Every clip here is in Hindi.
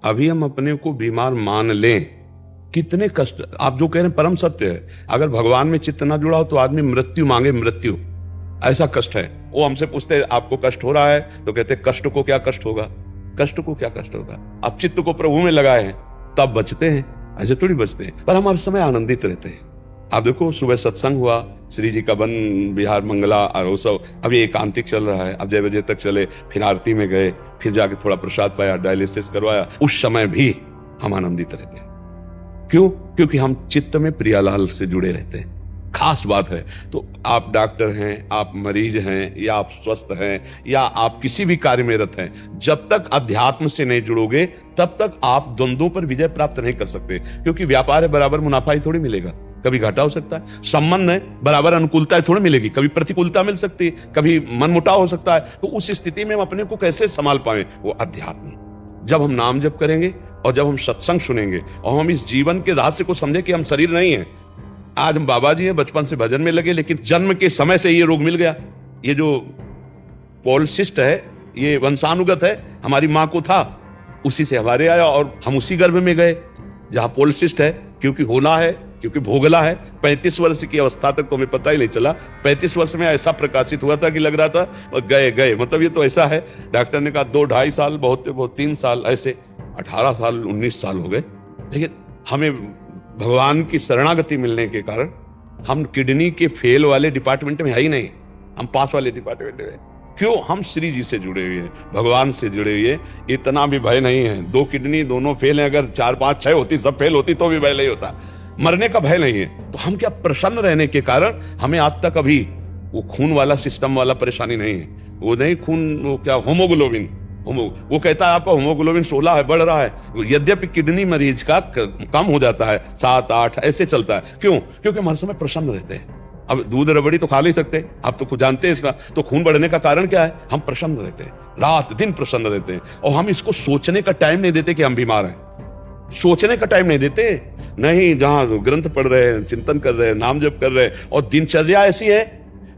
अभी हम अपने को बीमार मान लें, कितने कष्ट। आप जो कह रहे हैं परम सत्य है। अगर भगवान में चित्त ना जुड़ा हो तो आदमी मृत्यु मांगे, मृत्यु, ऐसा कष्ट है। वो हमसे पूछते हैं आपको कष्ट हो रहा है, तो कहते कष्ट को क्या कष्ट होगा, कष्ट को क्या कष्ट होगा। आप चित्त को प्रभु में लगाए हैं तब बचते हैं, ऐसे थोड़ी बचते हैं। पर हम हर समय आनंदित रहते हैं। आप देखो सुबह सत्संग हुआ, श्री जी का वन बिहार मंगला और वो सब, अभी एकांतिक चल रहा है, अब 6 बजे तक चले, फिर आरती में गए, फिर जाके थोड़ा प्रसाद पाया, डायलिसिस करवाया, उस समय भी हम आनंदित रहते हैं। क्यों? क्योंकि हम चित्त में प्रियालाल से जुड़े रहते हैं। खास बात है। तो आप डॉक्टर हैं, आप मरीज हैं, या आप स्वस्थ हैं, या आप किसी भी कार्य में रत हैं, जब तक अध्यात्म से नहीं जुड़ोगे तब तक आप द्वंद्वों पर विजय प्राप्त नहीं कर सकते। क्योंकि व्यापार है बराबर मुनाफा ही थोड़ी मिलेगा, कभी घाटा हो सकता है। संबंध है बराबर अनुकूलता थोड़ी मिलेगी, कभी प्रतिकूलता मिल सकती है, कभी मनमुटाव हो सकता है। तो उस स्थिति में हम अपने को कैसे संभाल पाए? वो अध्यात्म। जब हम नाम जप करेंगे और जब हम सत्संग सुनेंगे और हम इस जीवन के रहस्य को समझे कि हम शरीर नहीं है। आज हम बाबा जी हैं, बचपन से भजन में लगे, लेकिन जन्म के समय से ये रोग मिल गया। ये जो पॉलिसिस्ट है ये वंशानुगत है, हमारी माँ को था, उसी से हमारे आया और हम उसी गर्भ में गए जहां पॉलिसिस्ट है। क्योंकि होना है, क्योंकि भोगला है। 35 वर्ष की अवस्था तक तो हमें पता ही नहीं चला। 35 वर्ष में ऐसा प्रकाशित हुआ था कि लग रहा था गए। मतलब ये तो ऐसा है, डॉक्टर ने कहा 2-2.5 साल, बहुत 3 साल, ऐसे 18 साल 19 साल हो गए। लेकिन हमें भगवान की शरणागति मिलने के कारण हम किडनी के फेल वाले डिपार्टमेंट में है ही नहीं, हम पास वाले डिपार्टमेंट में। क्यों? हम श्री जी से जुड़े हुए हैं, भगवान से जुड़े हुए। इतना भी भय नहीं है। 2 किडनी दोनों फेल है, अगर 4, 5, 6 होती, सब फेल होती तो भी भय नहीं होता। मरने का भय नहीं है। तो हम क्या, प्रसन्न रहने के कारण हमें आज तक अभी वो खून वाला सिस्टम वाला परेशानी नहीं है। वो नहीं खून, वो क्या होमोग्लोबिन, वो कहता है आपका होमोग्लोबिन 16 है, बढ़ रहा है। यद्यपि किडनी मरीज का कम हो जाता है, 7, 8 ऐसे चलता है। क्यों? क्योंकि हम हर समय प्रसन्न रहते हैं। अब दूध रबड़ी तो खा नहीं सकते, आप तो खुद जानते हैं इसका। तो खून बढ़ने का कारण क्या है? हम प्रसन्न रहते हैं, रात दिन प्रसन्न रहते हैं। और हम इसको सोचने का टाइम नहीं देते कि हम बीमार हैं। सोचने का टाइम नहीं देते। नहीं, जहां ग्रंथ पढ़ रहे हैं, चिंतन कर रहे हैं, नाम जप कर रहे हैं, और दिनचर्या ऐसी है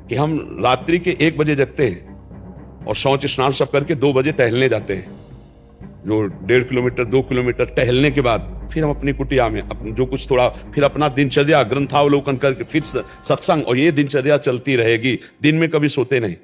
कि हम रात्रि के 1 बजे जगते हैं और शौच स्नान सब करके 2 बजे टहलने जाते हैं। जो 1.5 किलोमीटर 2 किलोमीटर टहलने के बाद फिर हम अपनी कुटिया में जो कुछ थोड़ा, फिर अपना दिनचर्या ग्रंथावलोकन करके फिर सत्संग। और ये दिनचर्या चलती रहेगी। दिन में कभी सोते नहीं,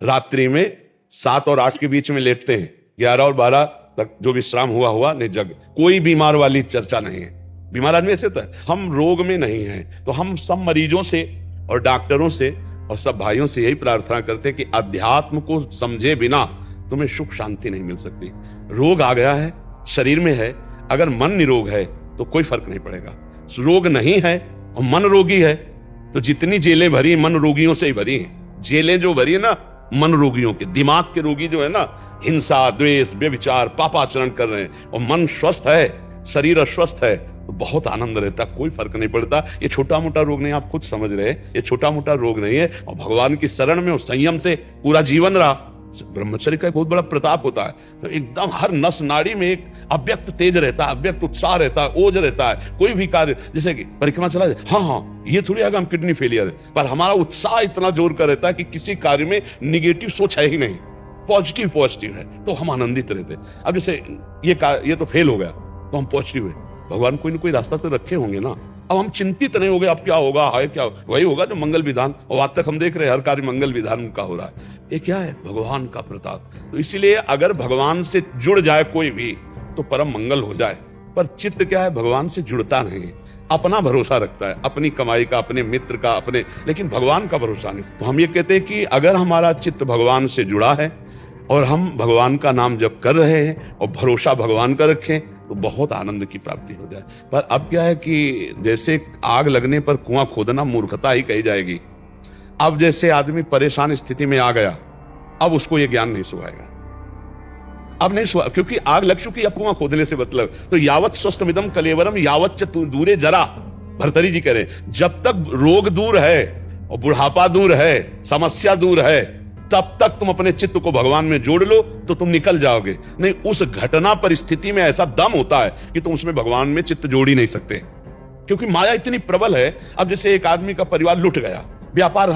रात्रि में 7 और 8 के बीच में लेटते हैं, 11 और 12 तक जो विश्राम हुआ नहीं जग। कोई बीमार वाली चर्चा नहीं है। बीमार आदमी ऐसे होता है। हम रोग में नहीं हैं। तो हम सब मरीजों से और डॉक्टरों से और सब भाइयों से यही प्रार्थना करते हैं कि अध्यात्म को समझे बिना तुम्हें सुख शांति नहीं मिल सकती। रोग आ गया है, शरीर में है, अगर मन निरोग है तो कोई फर्क नहीं पड़ेगा। रोग नहीं है और मन रोगी है तो जितनी जेलें भरी मन रोगियों से ही भरी हैं। जेलें जो भरी है ना मन रोगियों के, दिमाग के रोगी जो है ना, हिंसा, द्वेष, व्यभिचार, पापाचरण कर रहे हैं, और मन स्वस्थ है, शरीर अस्वस्थ है, तो बहुत आनंद रहता, कोई फर्क नहीं पड़ता। ये छोटा मोटा रोग नहीं, आप खुद समझ रहे हैं, ये छोटा मोटा रोग नहीं है। और भगवान की शरण में उस संयम से पूरा जीवन रहा। ब्रह्मचर्य का एक बहुत बड़ा प्रताप होता है। तो एकदम हर नस नाड़ी में एक अव्यक्त तेज रहता है, अव्यक्त उत्साह रहता है, ओज रहता है। कोई भी कार्य, जैसे कि परिक्रमा चला जाए, हाँ ये थोड़ी आगे हम किडनी फेलियर है, पर हमारा उत्साह इतना जोर का रहता है कि किसी कार्य में निगेटिव सोच है ही नहीं, पॉजिटिव है, तो हम आनंदित रहते हैं। अब जैसे ये तो फेल हो गया तो हम पॉजिटिव है, भगवान कोई ना कोई रास्ता तो रखे होंगे ना। अब हम चिंतित नहीं हो गए अब क्या होगा, है क्या, वही होगा जो मंगल विधान। और आज तक हम देख रहे हैं हर कार्य मंगल विधान का हो रहा है। ये क्या है? भगवान का प्रताप। तो इसीलिए अगर भगवान से जुड़ जाए कोई भी तो परम मंगल हो जाए। पर चित्त क्या है? भगवान से जुड़ता नहीं है, अपना भरोसा रखता है, अपनी कमाई का, अपने मित्र का, अपने, लेकिन भगवान का भरोसा नहीं। तो हम ये कहते हैं कि अगर हमारा चित्त भगवान से जुड़ा है और हम भगवान का नाम जप कर रहे हैं और भरोसा भगवान का रखें तो बहुत आनंद की प्राप्ति हो जाए। पर अब क्या है कि जैसे आग लगने पर कुआं खोदना मूर्खता ही कही जाएगी। अब जैसे आदमी परेशान स्थिति में आ गया, अब उसको ये ज्ञान नहीं सुहाएगा, अब नहीं सुहा, क्योंकि आग लग चुकी, अब कुआं खोदने से मतलब। तो यावत स्वस्थमिदम कलेवरम यावत दूरे जरा, भर्तरी जी कह रहे, जब तक रोग दूर है और बुढ़ापा दूर है, समस्या दूर है, तब तक तुम अपने चित्त को भगवान में जोड़ लो तो तुम निकल जाओगे। नहीं, उस घटना परिस्थिति में ऐसा दम होता है कि तुम उसमें भगवान में चित्त जोड़ ही नहीं सकते, क्योंकि माया इतनी प्रबल है। अब जैसे एक आदमी का परिवार लुट गया, व्यापार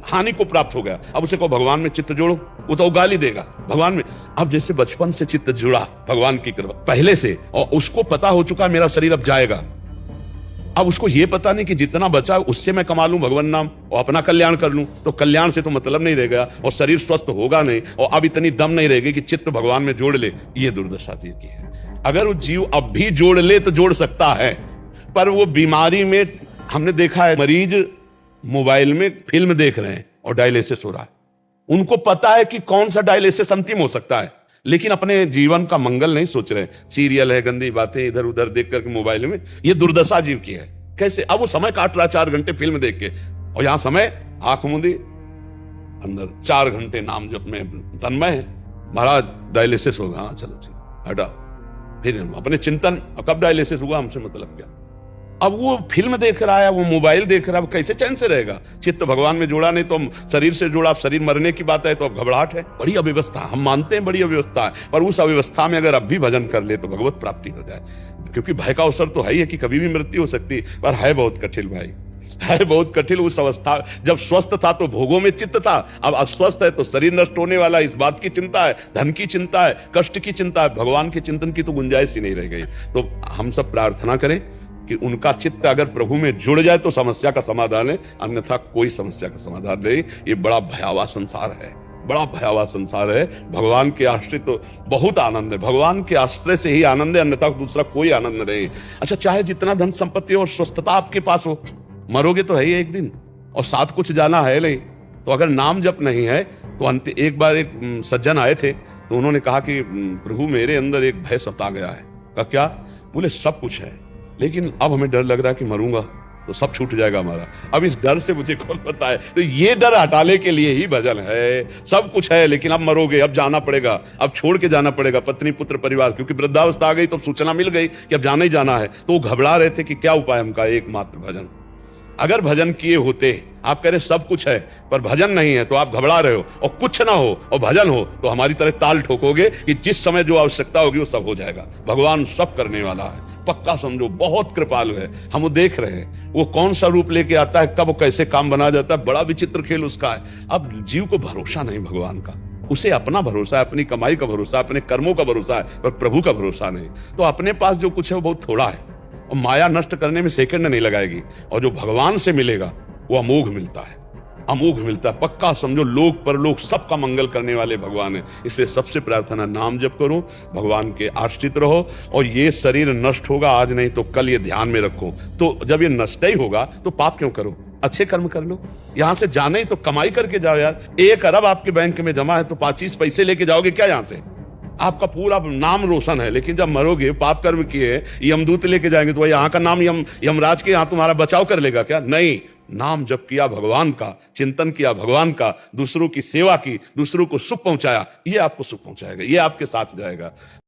हानि को प्राप्त हो गया, अब उसे को भगवान में चित्त जोड़ो, वो तो गाली देगा भगवान में। अब जैसे बचपन से चित्त जुड़ा भगवान की कृपा पहले से, और उसको पता हो चुका मेरा शरीर अब जाएगा, अब उसको ये पता नहीं कि जितना बचा उससे मैं कमा लूं भगवान नाम और अपना कल्याण कर लूं, तो कल्याण से तो मतलब नहीं रह गया और शरीर स्वस्थ होगा नहीं, और अब इतनी दम नहीं रहेगी कि चित्त भगवान में जोड़ ले। ये दुर्दशा जीव की है। अगर वो जीव अब भी जोड़ ले तो जोड़ सकता है, पर वो बीमारी में हमने देखा है मरीज मोबाइल में फिल्म देख रहे हैं और डायलिसिस हो रहा है, उनको पता है कि कौन सा डायलिसिस अंतिम हो सकता है, लेकिन अपने जीवन का मंगल नहीं सोच रहे। सीरियल है, गंदी बातें इधर उधर देख करके मोबाइल में, ये दुर्दशा जीव की है। कैसे अब वो समय काट रहा है 4 घंटे फिल्म देख के, और यहां समय आंख मूंदी अंदर 4 घंटे नाम जप में तन्मय है। महाराज डायलिसिस होगा, हाँ चलो ठीक हटा, फिर अपने चिंतन, कब डायलिसिस हुआ हमसे मतलब क्या। अब वो फिल्म देख रहा है, वो मोबाइल देख रहा है, कैसे चैन से रहेगा। चित्त भगवान में जोड़ा नहीं तो शरीर से जुड़ा, शरीर मरने की बात है तो अब घबराहट है, बड़ी अव्यवस्था। हम मानते हैं बड़ी अव्यवस्था है, पर उस अव्यवस्था में अगर अब भी भजन कर ले तो भगवत प्राप्ति हो जाए। क्योंकि भय का अवसर तो है ही है कि कभी भी मृत्यु हो सकती है, पर है बहुत कठिन भाई, है बहुत कठिन। उस अवस्था जब स्वस्थ था तो भोगों में चित्त था, अब अस्वस्थ है तो शरीर नष्ट होने वाला, इस बात की चिंता है, धन की चिंता है, कष्ट की चिंता है, भगवान के चिंतन की तो गुंजाइश ही नहीं रह गई। तो हम सब प्रार्थना करें कि उनका चित्त अगर प्रभु में जुड़ जाए तो समस्या का समाधान है, अन्यथा कोई समस्या का समाधान नहीं। ये बड़ा भयावह संसार है, बड़ा भयावह संसार है। भगवान के आश्रित तो बहुत आनंद है, भगवान के आश्रय से ही आनंद है, अन्यथा दूसरा कोई आनंद नहीं। अच्छा, चाहे जितना धन संपत्ति और स्वस्थता आपके पास हो, मरोगे तो है ही एक दिन, और साथ कुछ जाना है नहीं। तो अगर नाम जप नहीं है तो अंत एक बार एक सज्जन आए थे तो उन्होंने कहा कि प्रभु मेरे अंदर एक भय सता गया है। कहा क्या? बोले सब कुछ है लेकिन अब हमें डर लग रहा है कि मरूंगा तो सब छूट जाएगा हमारा। अब इस डर से मुझे कौन बताए, तो ये डर हटाने के लिए ही भजन है। सब कुछ है लेकिन अब मरोगे, अब जाना पड़ेगा, अब छोड़ के जाना पड़ेगा पत्नी पुत्र परिवार, क्योंकि वृद्धावस्था आ गई तो सूचना मिल गई कि अब जाना ही जाना है। तो वो घबरा रहे थे कि क्या उपाय हमका, एकमात्र भजन। अगर भजन किए होते, आप कह रहे सब कुछ है पर भजन नहीं है, तो आप घबरा रहे हो, और कुछ ना हो और भजन हो तो हमारी तरह ताल ठोकोगे कि जिस समय जो आवश्यकता होगी वो सब हो जाएगा। भगवान सब करने वाला है, पक्का समझो, बहुत कृपालु है। हम वो देख रहे हैं वो कौन सा रूप लेके आता है, कब कैसे काम बना जाता है, बड़ा विचित्र खेल उसका है। अब जीव को भरोसा नहीं भगवान का, उसे अपना भरोसा है, अपनी कमाई का भरोसा, अपने कर्मों का भरोसा है, पर प्रभु का भरोसा नहीं। तो अपने पास जो कुछ है वो बहुत थोड़ा है, और माया नष्ट करने में सेकंड नहीं लगाएगी, और जो भगवान से मिलेगा वो अमोघ मिलता है, अमोघ मिलता है। पक्का समझो, लोक परलोक सबका मंगल करने वाले भगवान है। इसलिए सबसे प्रार्थना, नाम जप करो, भगवान के आश्रित रहो, और ये शरीर नष्ट होगा आज नहीं तो कल, ये ध्यान में रखो। तो जब ये नष्ट ही होगा तो पाप क्यों करो, अच्छे कर्म कर लो। यहां से जाने ही तो कमाई करके जाओ यार। 1 अरब आपके बैंक में जमा है तो 25 पैसे लेके जाओगे क्या यहां से? आपका पूरा नाम रोशन है, लेकिन जब मरोगे, पाप कर्म किए, यमदूत लेके जाएंगे तो यहाँ का नाम यमराज के यहाँ तुम्हारा बचाव कर लेगा क्या? नहीं, नाम जप किया भगवान का, चिंतन किया भगवान का, दूसरों की सेवा की, दूसरों को सुख पहुंचाया, ये आपको सुख पहुंचाएगा, ये आपके साथ जाएगा।